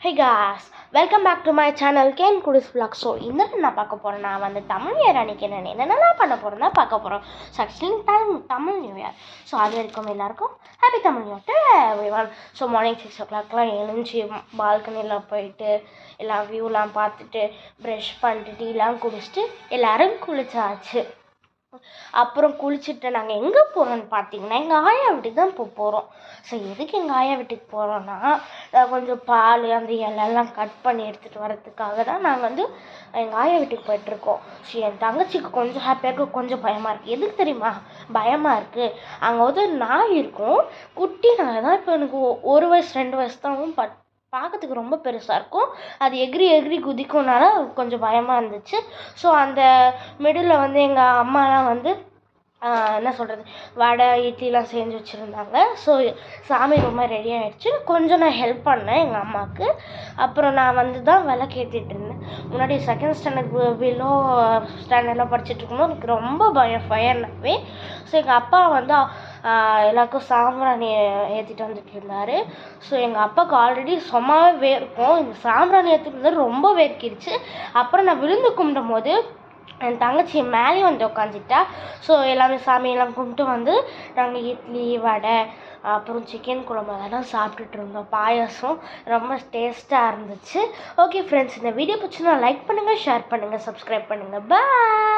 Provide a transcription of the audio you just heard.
Hey guys, welcome back to my channel Ken Kudis Vlog. So இன்னைக்கு நான் பார்க்க போகிறேன், நான் வந்து தமிழ் இயர் அன்றைக்கி என்னென்னலாம் பண்ண போகிறேன்னா பார்க்க போகிறோம். So actually Tamil new year. So அது வரைக்கும் எல்லாருக்கும் happy Tamil new year. So morning 6 o'clockலாம் எழுந்துச்சி பால்கனியில் போயிட்டு எல்லாம் வியூலாம் பார்த்துட்டு ப்ரஷ் பண்ணிட்டு டீலாம் குடிச்சிட்டு எல்லோரும் குளிச்சாச்சு. அப்புறம் குளிச்சுட்டு நாங்கள் எங்கே போகிறோன்னு பார்த்தீங்கன்னா எங்கள் ஆயா வீட்டுக்கு தான் இப்போ போகிறோம். ஸோ எதுக்கு எங்கள் ஆயா வீட்டுக்கு போகிறோன்னா கொஞ்சம் பால் அந்த இலெல்லாம் கட் பண்ணி எடுத்துகிட்டு வரதுக்காக தான் நாங்கள் வந்து எங்கள் ஆயா வீட்டுக்கு போயிட்டுருக்கோம். ஸோ என் தங்கச்சிக்கு கொஞ்சம் ஹாப்பியாக இருக்குது, கொஞ்சம் பயமாக இருக்குது. எதுக்கு தெரியுமா பயமாக இருக்குது? அங்கே வந்து நாய் இருக்கும், குட்டி நாய் தான். இப்போ எனக்கு 1 வயசு 2 வயசு தான், பார்க்கறதுக்கு ரொம்ப பெருசாக இருக்கும். அது எகிரி எகிரி குதிக்கும்னால கொஞ்சம் பயமாக இருந்துச்சு. ஸோ அந்த மிடில் வந்து எங்கள் அம்மாலாம் வந்து என்ன சொல்கிறது, வடை இட்லிலாம் செஞ்சு வச்சுருந்தாங்க. ஸோ சாமி ரொம்ப ரெடி ஆகிடுச்சு. கொஞ்சம் நான் ஹெல்ப் பண்ணேன் எங்கள் அம்மாவுக்கு. அப்புறம் நான் வந்து தான் விளக்கேற்றிட்டு இருந்தேன். முன்னாடி செகண்ட் ஸ்டாண்டர்ட் பிலோ ஸ்டாண்டர்ட்லாம் படிச்சுட்டு இருக்கும்போது எனக்கு ரொம்ப பயம் ஃபயர்னாவே. ஸோ எங்கள் அப்பா வந்து எல்லாருக்கும் சாம்பிராணி ஏற்றிட்டு வந்துட்டு இருந்தார். ஸோ எங்கள் அப்பாவுக்கு ஆல்ரெடி சும்மாவே வேர்க்கும், இந்த சாம்பிராணி ஏற்றிட்டு இருந்தால் ரொம்ப வேர்க்கிடுச்சு. அப்புறம் நான் விழுந்து கும்பிடும் போது என் தங்கச்சி மேலேயும் வந்து உட்காந்துட்டா. ஸோ எல்லாமே சாமியெல்லாம் கும்பிட்டு வந்து நாங்கள் இட்லி வடை அப்புறம் சிக்கன் குழம்பு அதெல்லாம் சாப்பிட்டுட்டு இருந்தோம். பாயாசம் ரொம்ப டேஸ்ட்டாக இருந்துச்சு. ஓகே ஃப்ரெண்ட்ஸ், இந்த வீடியோ பிடிச்சினா லைக் பண்ணுங்கள், ஷேர் பண்ணுங்கள், சப்ஸ்கிரைப் பண்ணுங்கள். பாய்.